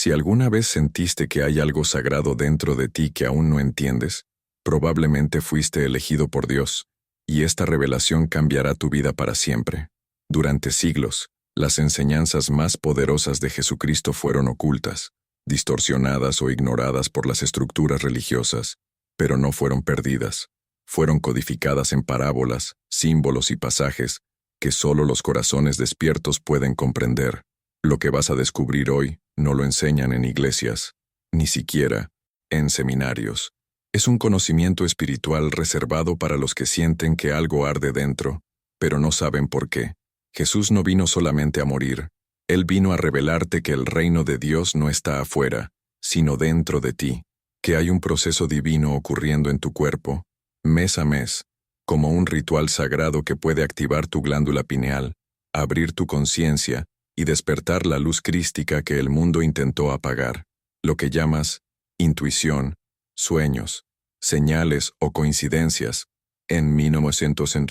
Si alguna vez sentiste que hay algo sagrado dentro de ti que aún no entiendes, probablemente fuiste elegido por Dios, y esta revelación cambiará tu vida para siempre. Durante siglos, las enseñanzas más poderosas de Jesucristo fueron ocultas, distorsionadas o ignoradas por las estructuras religiosas, pero no fueron perdidas. Fueron codificadas en parábolas, símbolos y pasajes que solo los corazones despiertos pueden comprender. Lo que vas a descubrir hoy no lo enseñan en iglesias, ni siquiera en seminarios. Es un conocimiento espiritual reservado para los que sienten que algo arde dentro, pero no saben por qué. Jesús no vino solamente a morir, Él vino a revelarte que el reino de Dios no está afuera, sino dentro de ti, que hay un proceso divino ocurriendo en tu cuerpo, mes a mes, como un ritual sagrado que puede activar tu glándula pineal, abrir tu conciencia y despertar la luz crística que el mundo intentó apagar, lo que llamas intuición, sueños, señales o coincidencias. En 1900 en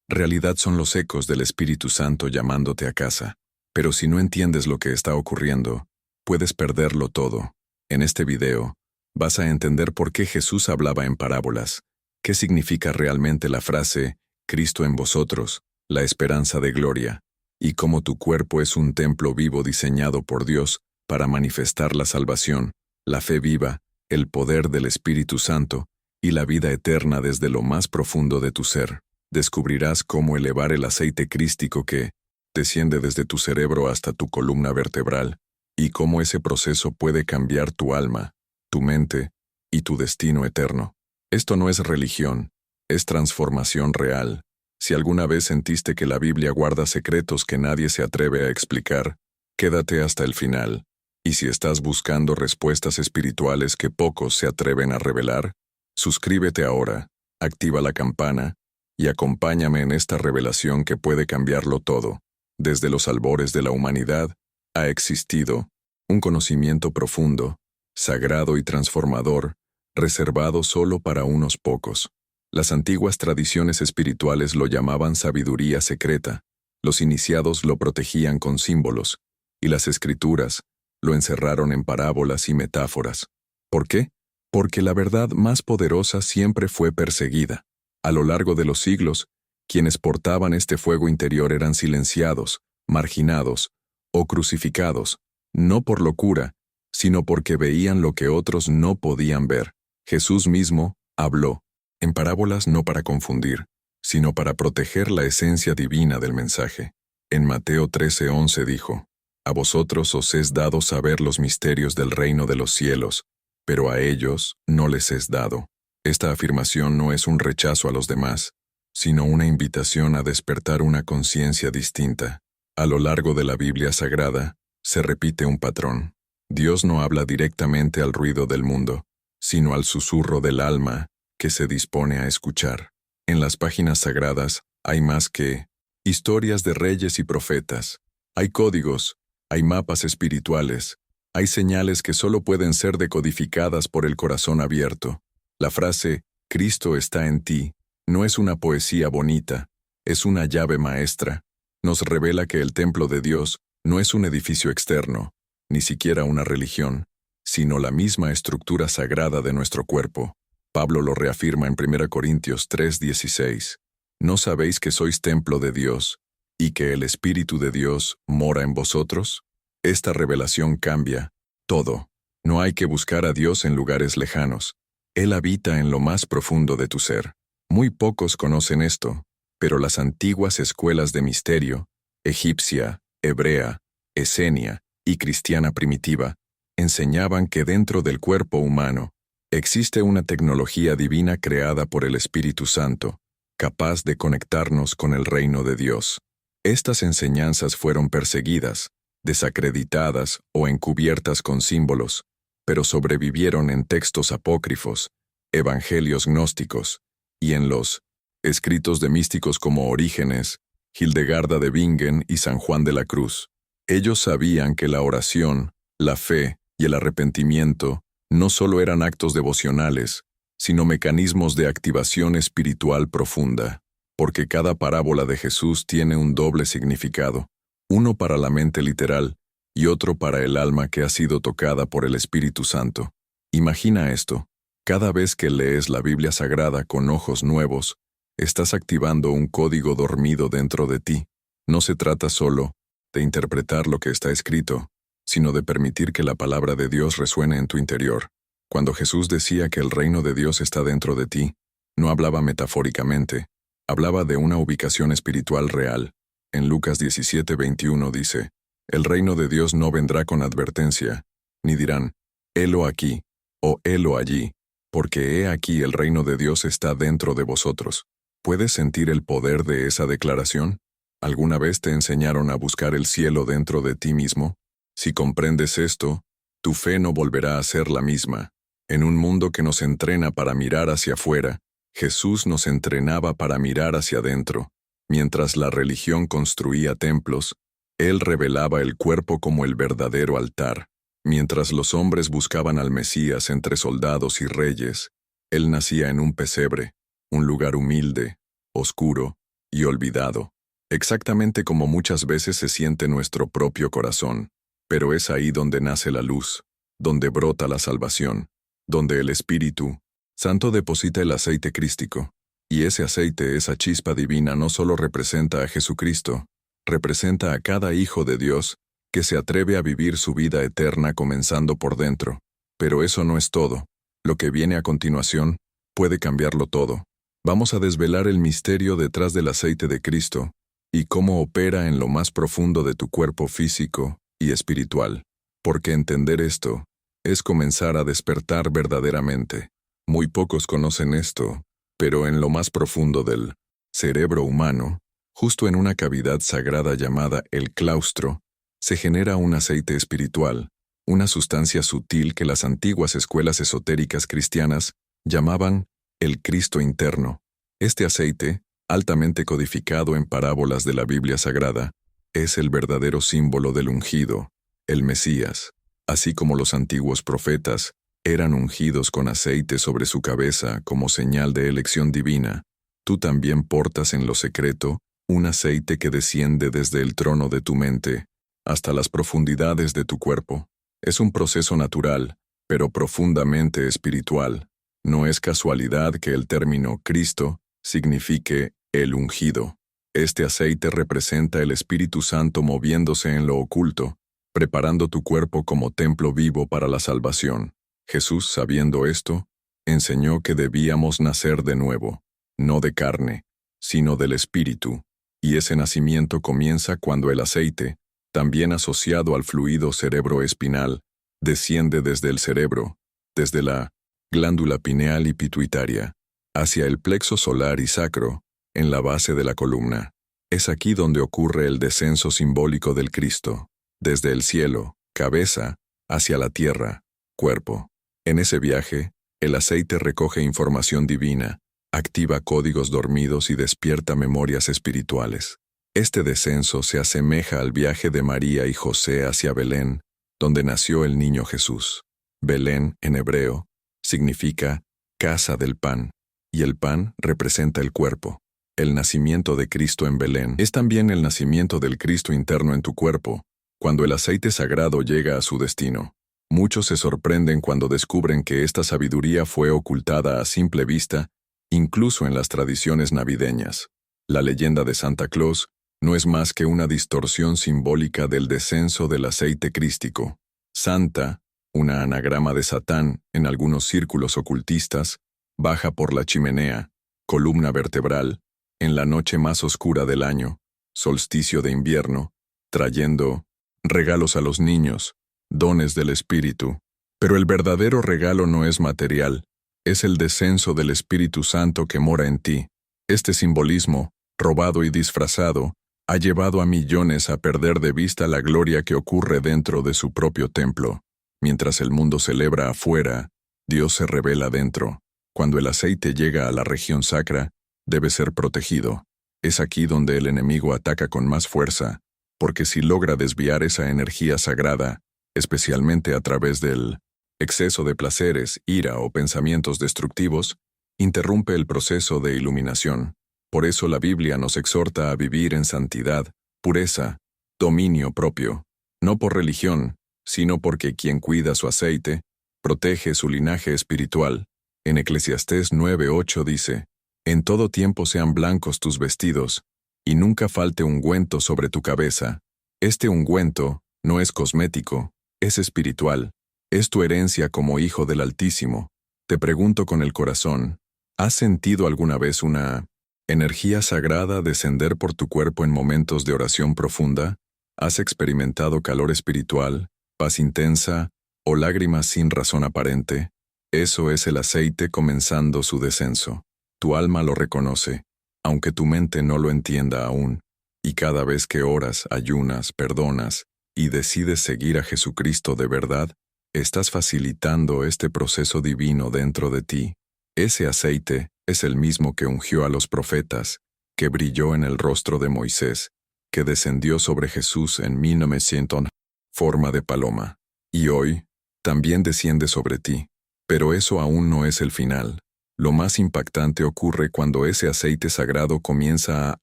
realidad son los ecos del Espíritu Santo llamándote a casa. Pero si no entiendes lo que está ocurriendo, puedes perderlo todo. En este video, vas a entender por qué Jesús hablaba en parábolas, qué significa realmente la frase «Cristo en vosotros, la esperanza de gloria», y cómo tu cuerpo es un templo vivo diseñado por Dios para manifestar la salvación, la fe viva, el poder del Espíritu Santo y la vida eterna desde lo más profundo de tu ser. Descubrirás cómo elevar el aceite crístico que desciende desde tu cerebro hasta tu columna vertebral, y cómo ese proceso puede cambiar tu alma, tu mente y tu destino eterno. Esto no es religión, es transformación real. Si alguna vez sentiste que la Biblia guarda secretos que nadie se atreve a explicar, quédate hasta el final. Y si estás buscando respuestas espirituales que pocos se atreven a revelar, suscríbete ahora, activa la campana y acompáñame en esta revelación que puede cambiarlo todo. Desde los albores de la humanidad, ha existido un conocimiento profundo, sagrado y transformador, reservado solo para unos pocos. Las antiguas tradiciones espirituales lo llamaban sabiduría secreta, los iniciados lo protegían con símbolos, y las escrituras lo encerraron en parábolas y metáforas. ¿Por qué? Porque la verdad más poderosa siempre fue perseguida. A lo largo de los siglos, quienes portaban este fuego interior eran silenciados, marginados o crucificados, no por locura, sino porque veían lo que otros no podían ver. Jesús mismo habló, en parábolas no para confundir, sino para proteger la esencia divina del mensaje. En Mateo 13:11 dijo, «A vosotros os es dado saber los misterios del reino de los cielos, pero a ellos no les es dado». Esta afirmación no es un rechazo a los demás, sino una invitación a despertar una conciencia distinta. A lo largo de la Biblia Sagrada, se repite un patrón. Dios no habla directamente al ruido del mundo, sino al susurro del alma que se dispone a escuchar. En las páginas sagradas hay más que historias de reyes y profetas. Hay códigos, hay mapas espirituales, hay señales que solo pueden ser decodificadas por el corazón abierto. La frase, «Cristo está en ti», no es una poesía bonita, es una llave maestra. Nos revela que el templo de Dios no es un edificio externo, ni siquiera una religión, sino la misma estructura sagrada de nuestro cuerpo. Pablo lo reafirma en 1 Corintios 3:16. ¿No sabéis que sois templo de Dios y que el Espíritu de Dios mora en vosotros? Esta revelación cambia todo. No hay que buscar a Dios en lugares lejanos. Él habita en lo más profundo de tu ser. Muy pocos conocen esto, pero las antiguas escuelas de misterio, egipcia, hebrea, esenia y cristiana primitiva, enseñaban que dentro del cuerpo humano existe una tecnología divina creada por el Espíritu Santo, capaz de conectarnos con el reino de Dios. Estas enseñanzas fueron perseguidas, desacreditadas o encubiertas con símbolos, pero sobrevivieron en textos apócrifos, evangelios gnósticos, y en los escritos de místicos como Orígenes, Hildegarda de Bingen y San Juan de la Cruz. Ellos sabían que la oración, la fe y el arrepentimiento no solo eran actos devocionales, sino mecanismos de activación espiritual profunda, porque cada parábola de Jesús tiene un doble significado, uno para la mente literal y otro para el alma que ha sido tocada por el Espíritu Santo. Imagina esto. Cada vez que lees la Biblia Sagrada con ojos nuevos, estás activando un código dormido dentro de ti. No se trata solo de interpretar lo que está escrito, sino de permitir que la palabra de Dios resuene en tu interior. Cuando Jesús decía que el reino de Dios está dentro de ti, no hablaba metafóricamente, hablaba de una ubicación espiritual real. En Lucas 17:21 dice, «El reino de Dios no vendrá con advertencia, ni dirán, helo aquí, o helo allí, porque he aquí el reino de Dios está dentro de vosotros». ¿Puedes sentir el poder de esa declaración? ¿Alguna vez te enseñaron a buscar el cielo dentro de ti mismo? Si comprendes esto, tu fe no volverá a ser la misma. En un mundo que nos entrena para mirar hacia afuera, Jesús nos entrenaba para mirar hacia adentro. Mientras la religión construía templos, Él revelaba el cuerpo como el verdadero altar. Mientras los hombres buscaban al Mesías entre soldados y reyes, Él nacía en un pesebre, un lugar humilde, oscuro y olvidado. Exactamente como muchas veces se siente nuestro propio corazón, pero es ahí donde nace la luz, donde brota la salvación, donde el Espíritu Santo deposita el aceite crístico. Y ese aceite, esa chispa divina, no solo representa a Jesucristo, representa a cada hijo de Dios que se atreve a vivir su vida eterna comenzando por dentro. Pero eso no es todo. Lo que viene a continuación puede cambiarlo todo. Vamos a desvelar el misterio detrás del aceite de Cristo y cómo opera en lo más profundo de tu cuerpo físico y espiritual. Porque entender esto es comenzar a despertar verdaderamente. Muy pocos conocen esto, pero en lo más profundo del cerebro humano, justo en una cavidad sagrada llamada el claustro, se genera un aceite espiritual, una sustancia sutil que las antiguas escuelas esotéricas cristianas llamaban el Cristo interno. Este aceite, altamente codificado en parábolas de la Biblia Sagrada, es el verdadero símbolo del ungido, el Mesías. Así como los antiguos profetas eran ungidos con aceite sobre su cabeza como señal de elección divina, tú también portas en lo secreto un aceite que desciende desde el trono de tu mente hasta las profundidades de tu cuerpo. Es un proceso natural, pero profundamente espiritual. No es casualidad que el término Cristo signifique el ungido. Este aceite representa el Espíritu Santo moviéndose en lo oculto, preparando tu cuerpo como templo vivo para la salvación. Jesús, sabiendo esto, enseñó que debíamos nacer de nuevo, no de carne, sino del Espíritu, y ese nacimiento comienza cuando el aceite, también asociado al fluido cerebroespinal, desciende desde el cerebro, desde la glándula pineal y pituitaria, hacia el plexo solar y sacro, en la base de la columna. Es aquí donde ocurre el descenso simbólico del Cristo, desde el cielo, cabeza, hacia la tierra, cuerpo. En ese viaje, el aceite recoge información divina, activa códigos dormidos y despierta memorias espirituales. Este descenso se asemeja al viaje de María y José hacia Belén, donde nació el niño Jesús. Belén, en hebreo, significa casa del pan, y el pan representa el cuerpo. El nacimiento de Cristo en Belén es también el nacimiento del Cristo interno en tu cuerpo, cuando el aceite sagrado llega a su destino. Muchos se sorprenden cuando descubren que esta sabiduría fue ocultada a simple vista, incluso en las tradiciones navideñas. La leyenda de Santa Claus no es más que una distorsión simbólica del descenso del aceite crístico. Santa, una anagrama de Satán en algunos círculos ocultistas, baja por la chimenea, columna vertebral, en la noche más oscura del año, solsticio de invierno, trayendo regalos a los niños, dones del Espíritu. Pero el verdadero regalo no es material, es el descenso del Espíritu Santo que mora en ti. Este simbolismo, robado y disfrazado, ha llevado a millones a perder de vista la gloria que ocurre dentro de su propio templo. Mientras el mundo celebra afuera, Dios se revela dentro. Cuando el aceite llega a la región sacra, debe ser protegido. Es aquí donde el enemigo ataca con más fuerza, porque si logra desviar esa energía sagrada, especialmente a través del exceso de placeres, ira o pensamientos destructivos, interrumpe el proceso de iluminación. Por eso la Biblia nos exhorta a vivir en santidad, pureza, dominio propio. no por religión, sino porque quien cuida su aceite, protege su linaje espiritual. En Eclesiastés 9:8 dice, «En todo tiempo sean blancos tus vestidos, y nunca falte ungüento sobre tu cabeza». Este ungüento no es cosmético, es espiritual, es tu herencia como hijo del Altísimo. Te pregunto con el corazón, ¿has sentido alguna vez una energía sagrada descender por tu cuerpo en momentos de oración profunda? ¿Has experimentado calor espiritual, paz intensa o lágrimas sin razón aparente? Eso es el aceite comenzando su descenso. Tu alma lo reconoce, aunque tu mente no lo entienda aún. Y cada vez que oras, ayunas, perdonas y decides seguir a Jesucristo de verdad, estás facilitando este proceso divino dentro de ti. Ese aceite es el mismo que ungió a los profetas, que brilló en el rostro de Moisés, que descendió sobre Jesús en 1900 forma de paloma. Y hoy, también desciende sobre ti. Pero eso aún no es el final. Lo más impactante ocurre cuando ese aceite sagrado comienza a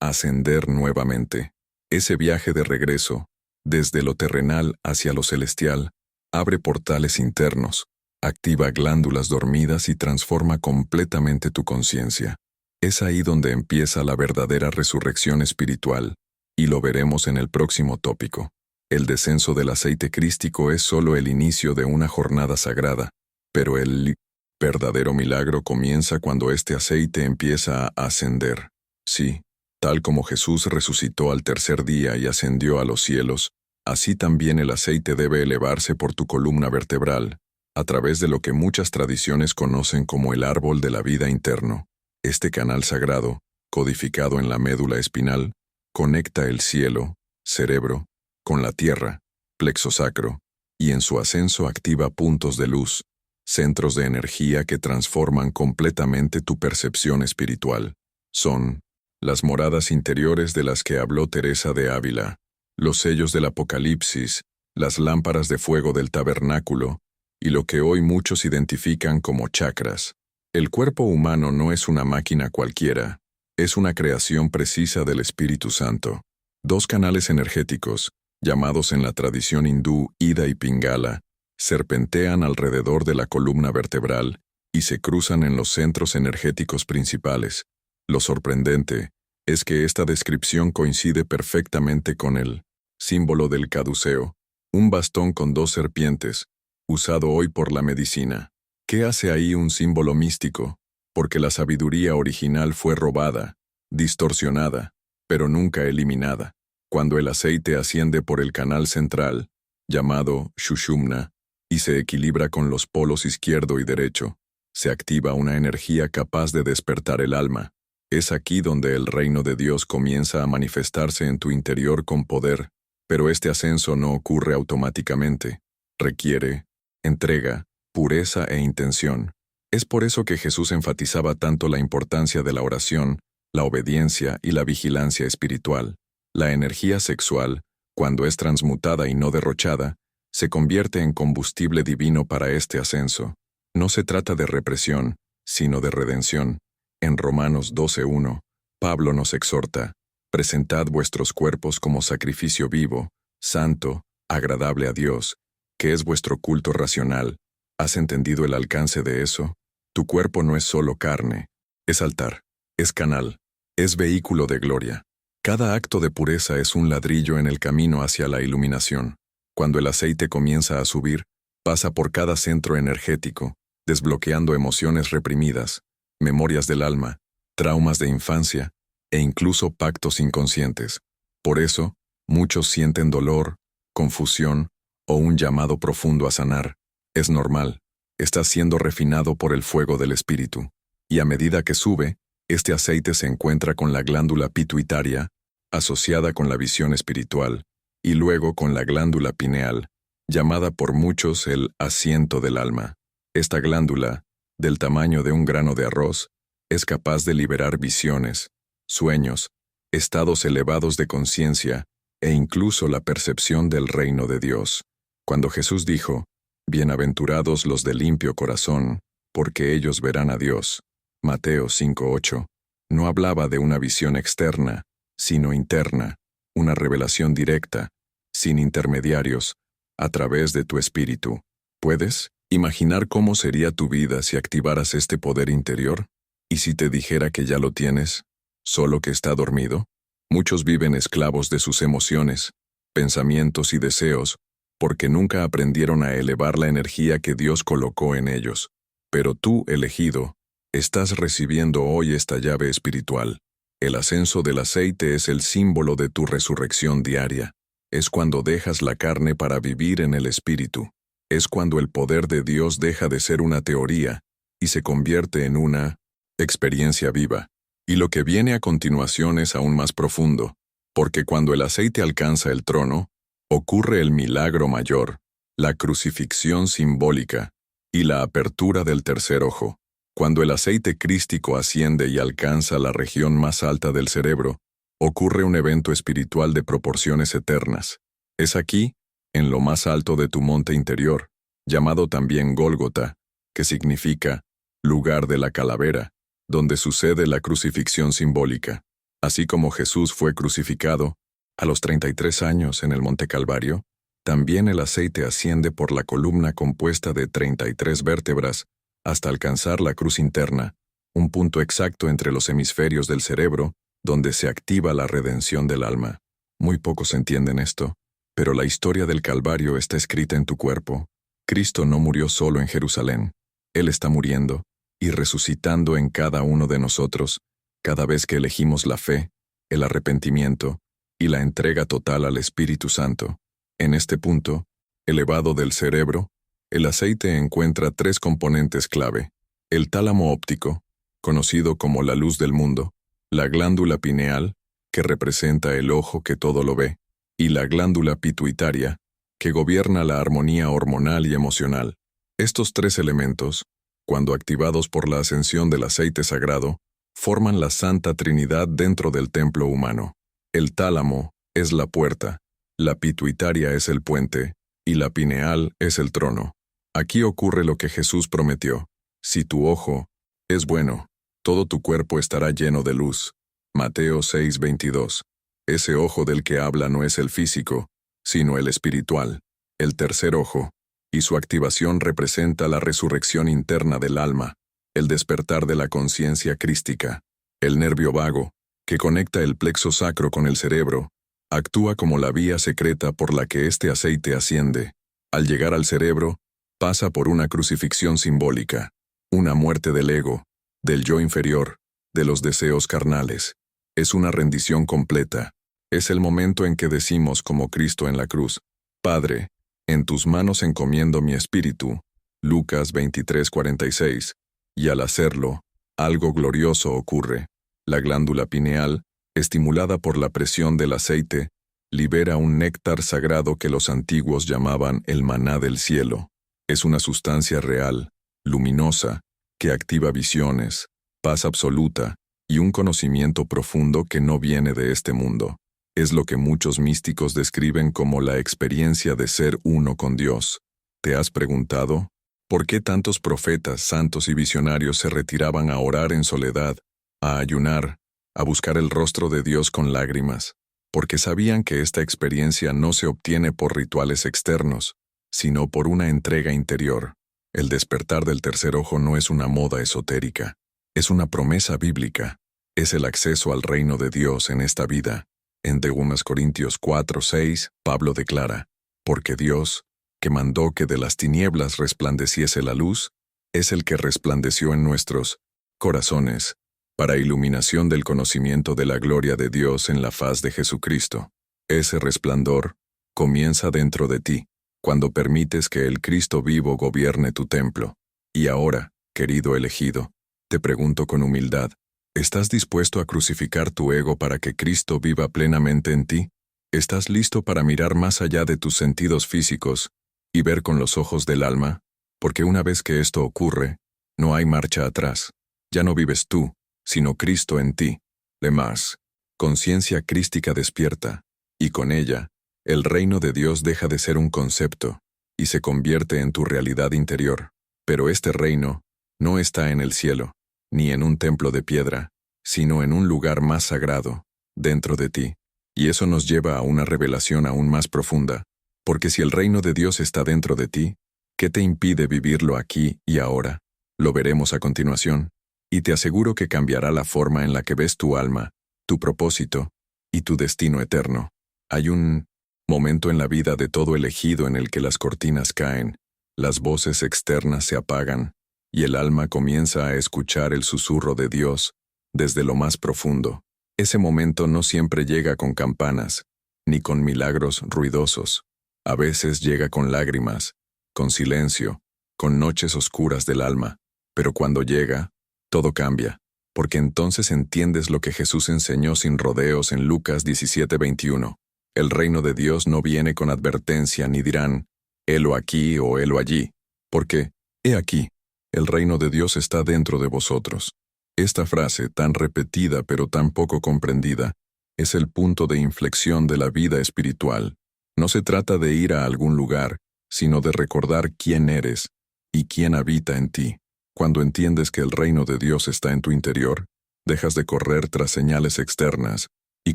ascender nuevamente. Ese viaje de regreso, desde lo terrenal hacia lo celestial, abre portales internos, activa glándulas dormidas y transforma completamente tu conciencia. Es ahí donde empieza la verdadera resurrección espiritual, y lo veremos en el próximo tópico. El descenso del aceite crístico es solo el inicio de una jornada sagrada, pero el verdadero milagro comienza cuando este aceite empieza a ascender. Sí, tal como Jesús resucitó al tercer día y ascendió a los cielos, así también el aceite debe elevarse por tu columna vertebral, a través de lo que muchas tradiciones conocen como el árbol de la vida interno. Este canal sagrado, codificado en la médula espinal, conecta el cielo, cerebro, con la tierra, plexo sacro, y en su ascenso activa puntos de luz, centros de energía que transforman completamente tu percepción espiritual. Son las moradas interiores de las que habló Teresa de Ávila, los sellos del Apocalipsis, las lámparas de fuego del tabernáculo, y lo que hoy muchos identifican como chakras. El cuerpo humano no es una máquina cualquiera, es una creación precisa del Espíritu Santo. Dos canales energéticos, llamados en la tradición hindú Ida y Pingala, serpentean alrededor de la columna vertebral y se cruzan en los centros energéticos principales. Lo sorprendente es que esta descripción coincide perfectamente con el símbolo del caduceo, un bastón con dos serpientes, usado hoy por la medicina. ¿Qué hace ahí un símbolo místico? Porque la sabiduría original fue robada, distorsionada, pero nunca eliminada. Cuando el aceite asciende por el canal central, llamado Shushumna, y se equilibra con los polos izquierdo y derecho, se activa una energía capaz de despertar el alma. Es aquí donde el reino de Dios comienza a manifestarse en tu interior con poder, pero este ascenso no ocurre automáticamente. Requiere entrega, pureza e intención. Es por eso que Jesús enfatizaba tanto la importancia de la oración, la obediencia y la vigilancia espiritual. La energía sexual, cuando es transmutada y no derrochada, se convierte en combustible divino para este ascenso. No se trata de represión, sino de redención. En Romanos 12:1, Pablo nos exhorta, «Presentad vuestros cuerpos como sacrificio vivo, santo, agradable a Dios, que es vuestro culto racional». ¿Has entendido el alcance de eso? Tu cuerpo no es solo carne, es altar, es canal, es vehículo de gloria. Cada acto de pureza es un ladrillo en el camino hacia la iluminación. Cuando el aceite comienza a subir, pasa por cada centro energético, desbloqueando emociones reprimidas, memorias del alma, traumas de infancia e incluso pactos inconscientes. Por eso, muchos sienten dolor, confusión o un llamado profundo a sanar. Es normal, está siendo refinado por el fuego del espíritu. Y a medida que sube, este aceite se encuentra con la glándula pituitaria, asociada con la visión espiritual, y luego con la glándula pineal, llamada por muchos el asiento del alma. Esta glándula, del tamaño de un grano de arroz, es capaz de liberar visiones, sueños, estados elevados de conciencia e incluso la percepción del reino de Dios. Cuando Jesús dijo, «Bienaventurados los de limpio corazón, porque ellos verán a Dios», Mateo 5:8, no hablaba de una visión externa, sino interna, una revelación directa, sin intermediarios, a través de tu espíritu. ¿Puedes imaginar cómo sería tu vida si activaras este poder interior? ¿Y si te dijera que ya lo tienes, solo que está dormido? Muchos viven esclavos de sus emociones, pensamientos y deseos, porque nunca aprendieron a elevar la energía que Dios colocó en ellos. Pero tú, elegido, estás recibiendo hoy esta llave espiritual. El ascenso del aceite es el símbolo de tu resurrección diaria. Es cuando dejas la carne para vivir en el espíritu. Es cuando el poder de Dios deja de ser una teoría y se convierte en una experiencia viva. Y lo que viene a continuación es aún más profundo, porque cuando el aceite alcanza el trono, ocurre el milagro mayor, la crucifixión simbólica y la apertura del tercer ojo. Cuando el aceite crístico asciende y alcanza la región más alta del cerebro, ocurre un evento espiritual de proporciones eternas. Es aquí, en lo más alto de tu monte interior, llamado también Gólgota, que significa lugar de la calavera, donde sucede la crucifixión simbólica. Así como Jesús fue crucificado, a los 33 años en el Monte Calvario, también el aceite asciende por la columna compuesta de 33 vértebras hasta alcanzar la cruz interna, un punto exacto entre los hemisferios del cerebro, donde se activa la redención del alma. Muy pocos entienden esto, pero la historia del Calvario está escrita en tu cuerpo. Cristo no murió solo en Jerusalén. Él está muriendo y resucitando en cada uno de nosotros, cada vez que elegimos la fe, el arrepentimiento y la entrega total al Espíritu Santo. En este punto, elevado del cerebro, el aceite encuentra tres componentes clave: el tálamo óptico, conocido como la luz del mundo, la glándula pineal, que representa el ojo que todo lo ve, y la glándula pituitaria, que gobierna la armonía hormonal y emocional. Estos tres elementos, cuando activados por la ascensión del aceite sagrado, forman la Santa Trinidad dentro del templo humano. El tálamo es la puerta, la pituitaria es el puente, y la pineal es el trono. Aquí ocurre lo que Jesús prometió: si tu ojo es bueno, todo tu cuerpo estará lleno de luz. Mateo 6:22. Ese ojo del que habla no es el físico, sino el espiritual, el tercer ojo, y su activación representa la resurrección interna del alma, el despertar de la conciencia crística. El nervio vago, que conecta el plexo sacro con el cerebro, actúa como la vía secreta por la que este aceite asciende. Al llegar al cerebro, pasa por una crucifixión simbólica, una muerte del ego, del yo inferior, de los deseos carnales. Es una rendición completa. Es el momento en que decimos como Cristo en la cruz: Padre, en tus manos encomiendo mi espíritu. Lucas 23:46. Y al hacerlo, algo glorioso ocurre. La glándula pineal, estimulada por la presión del aceite, libera un néctar sagrado que los antiguos llamaban el maná del cielo. Es una sustancia real, luminosa, que activa visiones, paz absoluta y un conocimiento profundo que no viene de este mundo. Es lo que muchos místicos describen como la experiencia de ser uno con Dios. ¿Te has preguntado por qué tantos profetas, santos y visionarios se retiraban a orar en soledad, a ayunar, a buscar el rostro de Dios con lágrimas? Porque sabían que esta experiencia no se obtiene por rituales externos, sino por una entrega interior. El despertar del tercer ojo no es una moda esotérica, es una promesa bíblica, es el acceso al reino de Dios en esta vida. En 2 Corintios 4:6, Pablo declara: porque Dios, que mandó que de las tinieblas resplandeciese la luz, es el que resplandeció en nuestros corazones, para iluminación del conocimiento de la gloria de Dios en la faz de Jesucristo. Ese resplandor comienza dentro de ti, cuando permites que el Cristo vivo gobierne tu templo. Y ahora, querido elegido, te pregunto con humildad: ¿estás dispuesto a crucificar tu ego para que Cristo viva plenamente en ti? ¿Estás listo para mirar más allá de tus sentidos físicos y ver con los ojos del alma? Porque una vez que esto ocurre, no hay marcha atrás. Ya no vives tú, sino Cristo en ti. Lemás, conciencia crística despierta, y con ella, el reino de Dios deja de ser un concepto y se convierte en tu realidad interior. Pero este reino no está en el cielo, ni en un templo de piedra, sino en un lugar más sagrado, dentro de ti. Y eso nos lleva a una revelación aún más profunda, porque si el reino de Dios está dentro de ti, ¿qué te impide vivirlo aquí y ahora? Lo veremos a continuación, y te aseguro que cambiará la forma en la que ves tu alma, tu propósito y tu destino eterno. Hay un momento en la vida de todo elegido en el que las cortinas caen, las voces externas se apagan, y el alma comienza a escuchar el susurro de Dios desde lo más profundo. Ese momento no siempre llega con campanas, ni con milagros ruidosos. A veces llega con lágrimas, con silencio, con noches oscuras del alma. Pero cuando llega, todo cambia, porque entonces entiendes lo que Jesús enseñó sin rodeos en Lucas 17:21. El reino de Dios no viene con advertencia ni dirán, helo aquí o helo allí, porque, he aquí, el reino de Dios está dentro de vosotros. Esta frase, tan repetida pero tan poco comprendida, es el punto de inflexión de la vida espiritual. No se trata de ir a algún lugar, sino de recordar quién eres y quién habita en ti. Cuando entiendes que el reino de Dios está en tu interior, dejas de correr tras señales externas y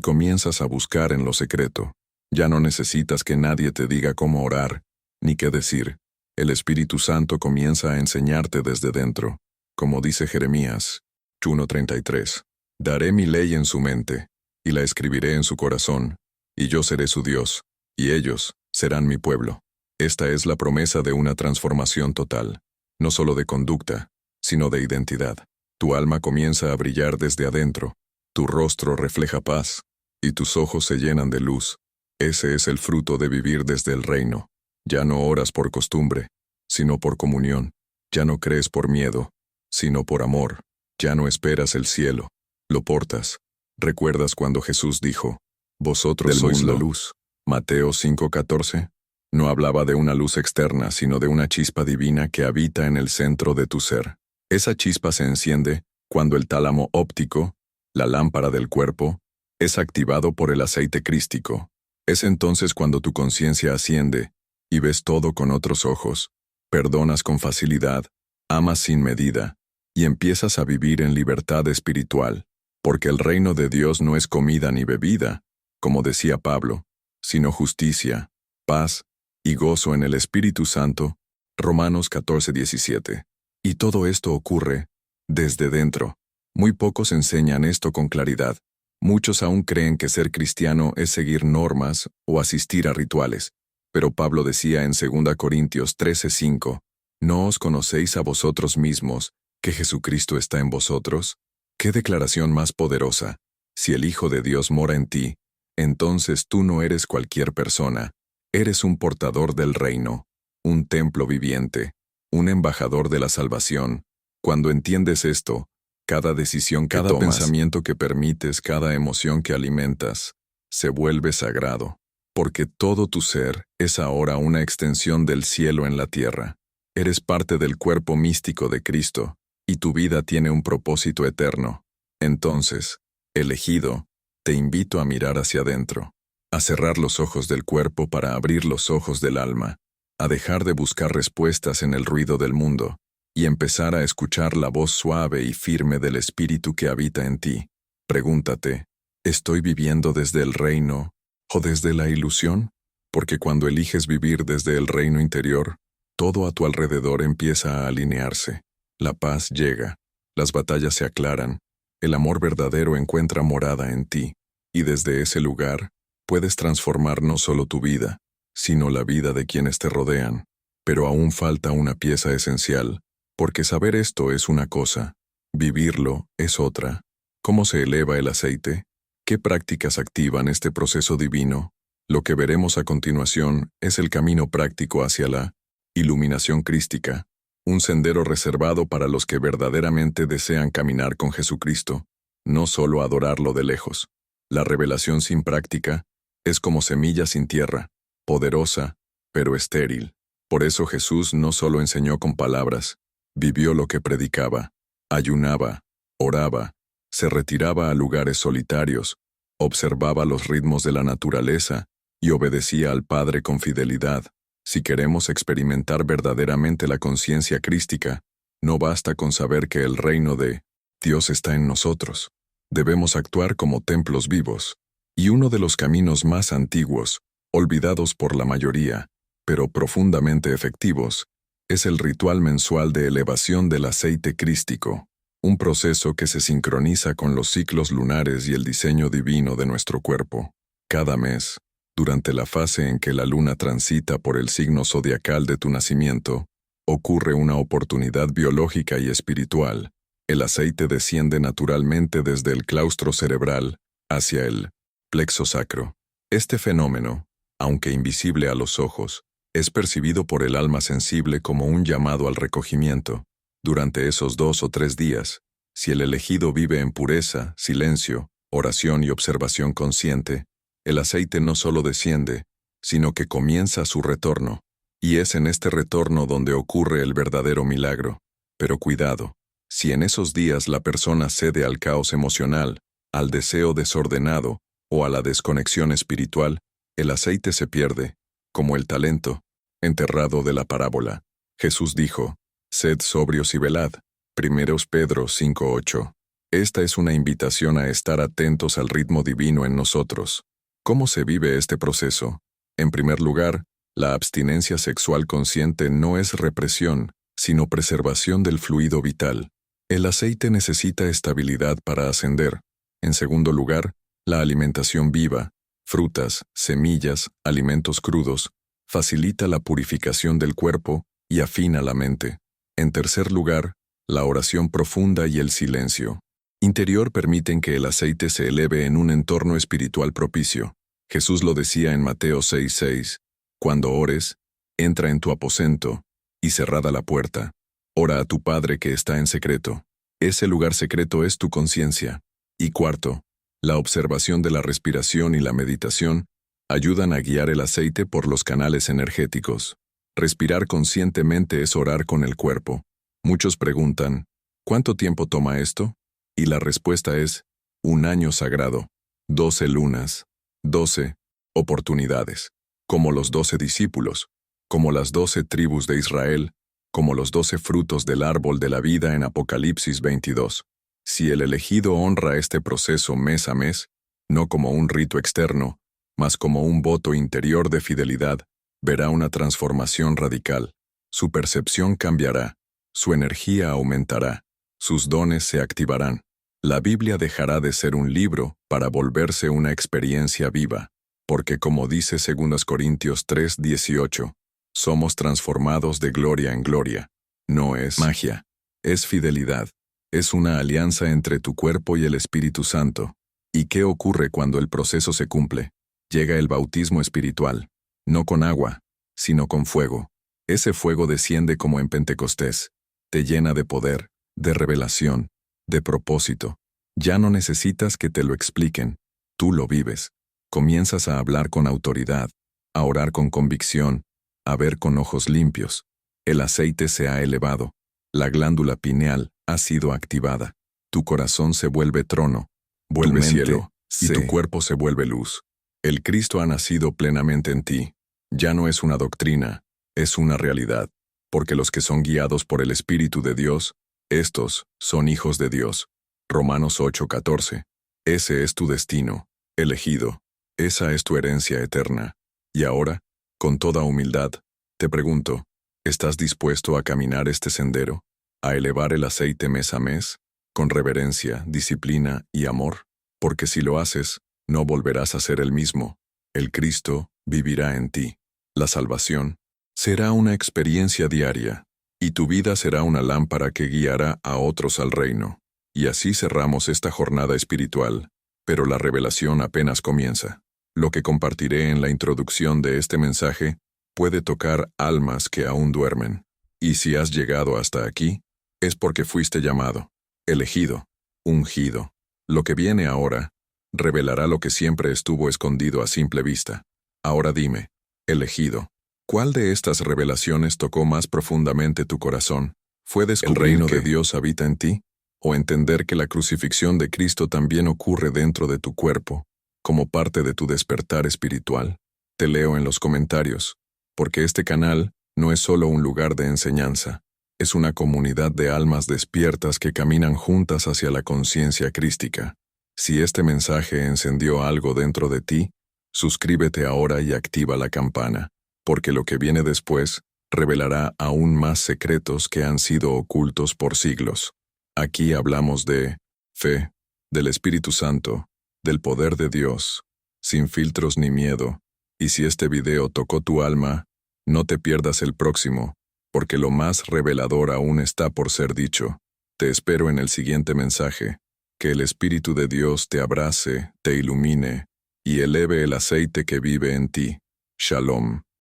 comienzas a buscar en lo secreto. Ya no necesitas que nadie te diga cómo orar, ni qué decir. El Espíritu Santo comienza a enseñarte desde dentro. Como dice Jeremías 1:33, daré mi ley en su mente, y la escribiré en su corazón, y yo seré su Dios, y ellos serán mi pueblo. Esta es la promesa de una transformación total, no solo de conducta, sino de identidad. Tu alma comienza a brillar desde adentro, tu rostro refleja paz, y tus ojos se llenan de luz. Ese es el fruto de vivir desde el reino. Ya no oras por costumbre, sino por comunión. Ya no crees por miedo, sino por amor. Ya no esperas el cielo, lo portas. ¿Recuerdas cuando Jesús dijo, vosotros sois la luz? Mateo 5:14. No hablaba de una luz externa, sino de una chispa divina que habita en el centro de tu ser. Esa chispa se enciende cuando el tálamo óptico, la lámpara del cuerpo, es activado por el aceite crístico. Es entonces cuando tu conciencia asciende y ves todo con otros ojos, perdonas con facilidad, amas sin medida, y empiezas a vivir en libertad espiritual, porque el reino de Dios no es comida ni bebida, como decía Pablo, sino justicia, paz y gozo en el Espíritu Santo, Romanos 14:17. Y todo esto ocurre desde dentro. Muy pocos enseñan esto con claridad. Muchos aún creen que ser cristiano es seguir normas o asistir a rituales. Pero Pablo decía en 2 Corintios 13:5, ¿no os conocéis a vosotros mismos que Jesucristo está en vosotros? ¡Qué declaración más poderosa! Si el Hijo de Dios mora en ti, entonces tú no eres cualquier persona. Eres un portador del reino, un templo viviente, un embajador de la salvación. Cuando entiendes esto, cada decisión que tomas, cada pensamiento que permites, cada emoción que alimentas, se vuelve sagrado, porque todo tu ser es ahora una extensión del cielo en la tierra. Eres parte del cuerpo místico de Cristo, y tu vida tiene un propósito eterno. Entonces, elegido, te invito a mirar hacia adentro, a cerrar los ojos del cuerpo para abrir los ojos del alma, a dejar de buscar respuestas en el ruido del mundo, y empezar a escuchar la voz suave y firme del Espíritu que habita en ti. Pregúntate, ¿estoy viviendo desde el reino o desde la ilusión? Porque cuando eliges vivir desde el reino interior, todo a tu alrededor empieza a alinearse. La paz llega, las batallas se aclaran, el amor verdadero encuentra morada en ti, y desde ese lugar puedes transformar no solo tu vida, sino la vida de quienes te rodean. Pero aún falta una pieza esencial, porque saber esto es una cosa, vivirlo es otra. ¿Cómo se eleva el aceite? ¿Qué prácticas activan este proceso divino? Lo que veremos a continuación es el camino práctico hacia la iluminación crística, un sendero reservado para los que verdaderamente desean caminar con Jesucristo, no solo adorarlo de lejos. La revelación sin práctica es como semilla sin tierra, poderosa, pero estéril. Por eso Jesús no solo enseñó con palabras, vivió lo que predicaba, ayunaba, oraba, se retiraba a lugares solitarios, observaba los ritmos de la naturaleza y obedecía al Padre con fidelidad. Si queremos experimentar verdaderamente la conciencia crística, no basta con saber que el reino de Dios está en nosotros. Debemos actuar como templos vivos, Y uno de los caminos más antiguos, olvidados por la mayoría, pero profundamente efectivos, es el ritual mensual de elevación del aceite crístico, un proceso que se sincroniza con los ciclos lunares y el diseño divino de nuestro cuerpo. Cada mes, durante la fase en que la luna transita por el signo zodiacal de tu nacimiento, ocurre una oportunidad biológica y espiritual. El aceite desciende naturalmente desde el claustro cerebral hacia el plexo sacro. Este fenómeno, aunque invisible a los ojos, es percibido por el alma sensible como un llamado al recogimiento. Durante esos 2 o 3 días, si el elegido vive en pureza, silencio, oración y observación consciente, el aceite no solo desciende, sino que comienza su retorno. Y es en este retorno donde ocurre el verdadero milagro. Pero cuidado, si en esos días la persona cede al caos emocional, al deseo desordenado o a la desconexión espiritual, el aceite se pierde, como el talento, enterrado de la parábola. Jesús dijo, «Sed sobrios y velad». 1 Pedro 5:8. Esta es una invitación a estar atentos al ritmo divino en nosotros. ¿Cómo se vive este proceso? En primer lugar, la abstinencia sexual consciente no es represión, sino preservación del fluido vital. El aceite necesita estabilidad para ascender. En segundo lugar, la alimentación viva, frutas, semillas, alimentos crudos, facilita la purificación del cuerpo y afina la mente. En tercer lugar, la oración profunda y el silencio interior permiten que el aceite se eleve en un entorno espiritual propicio. Jesús lo decía en Mateo 6:6, «Cuando ores, entra en tu aposento, y cerrada la puerta, ora a tu Padre que está en secreto». Ese lugar secreto es tu conciencia. Y cuarto, la observación de la respiración y la meditación ayudan a guiar el aceite por los canales energéticos. Respirar conscientemente es orar con el cuerpo. Muchos preguntan, ¿cuánto tiempo toma esto? Y la respuesta es, 1 año sagrado, 12 lunas, 12 oportunidades, como los 12 discípulos, como las 12 tribus de Israel, como los 12 frutos del árbol de la vida en Apocalipsis 22. Si el elegido honra este proceso mes a mes, no como un rito externo, mas como un voto interior de fidelidad, verá una transformación radical. Su percepción cambiará, su energía aumentará, sus dones se activarán. La Biblia dejará de ser un libro para volverse una experiencia viva, porque como dice 2 Corintios 3:18, somos transformados de gloria en gloria. No es magia, es fidelidad, es una alianza entre tu cuerpo y el Espíritu Santo. ¿Y qué ocurre cuando el proceso se cumple? Llega el bautismo espiritual, no con agua, sino con fuego. Ese fuego desciende como en Pentecostés, te llena de poder, de revelación, de propósito. Ya no necesitas que te lo expliquen, tú lo vives. Comienzas a hablar con autoridad, a orar con convicción, a ver con ojos limpios. El aceite se ha elevado, la glándula pineal ha sido activada. Tu corazón se vuelve trono, vuelve cielo, y tu cuerpo se vuelve luz. El Cristo ha nacido plenamente en ti. Ya no es una doctrina, es una realidad, porque los que son guiados por el Espíritu de Dios, estos son hijos de Dios. Romanos 8:14. Ese es tu destino, elegido. Esa es tu herencia eterna. Y ahora, con toda humildad, te pregunto, ¿estás dispuesto a caminar este sendero, a elevar el aceite mes a mes, con reverencia, disciplina y amor? Porque si lo haces, no volverás a ser el mismo. El Cristo vivirá en ti. La salvación será una experiencia diaria, y tu vida será una lámpara que guiará a otros al reino. Y así cerramos esta jornada espiritual, pero la revelación apenas comienza. Lo que compartiré en la introducción de este mensaje puede tocar almas que aún duermen. Y si has llegado hasta aquí, es porque fuiste llamado, elegido, ungido. Lo que viene ahora revelará lo que siempre estuvo escondido a simple vista. Ahora dime, elegido, ¿cuál de estas revelaciones tocó más profundamente tu corazón? ¿Fue descubrir ¿El reino de Dios habita en ti? ¿O entender que la crucifixión de Cristo también ocurre dentro de tu cuerpo, como parte de tu despertar espiritual? Te leo en los comentarios, porque este canal no es solo un lugar de enseñanza, es una comunidad de almas despiertas que caminan juntas hacia la conciencia crística. Si este mensaje encendió algo dentro de ti, suscríbete ahora y activa la campana, porque lo que viene después revelará aún más secretos que han sido ocultos por siglos. Aquí hablamos de fe, del Espíritu Santo, del poder de Dios, sin filtros ni miedo. Y si este video tocó tu alma, no te pierdas el próximo, porque lo más revelador aún está por ser dicho. Te espero en el siguiente mensaje. Que el Espíritu de Dios te abrace, te ilumine y eleve el aceite que vive en ti. Shalom.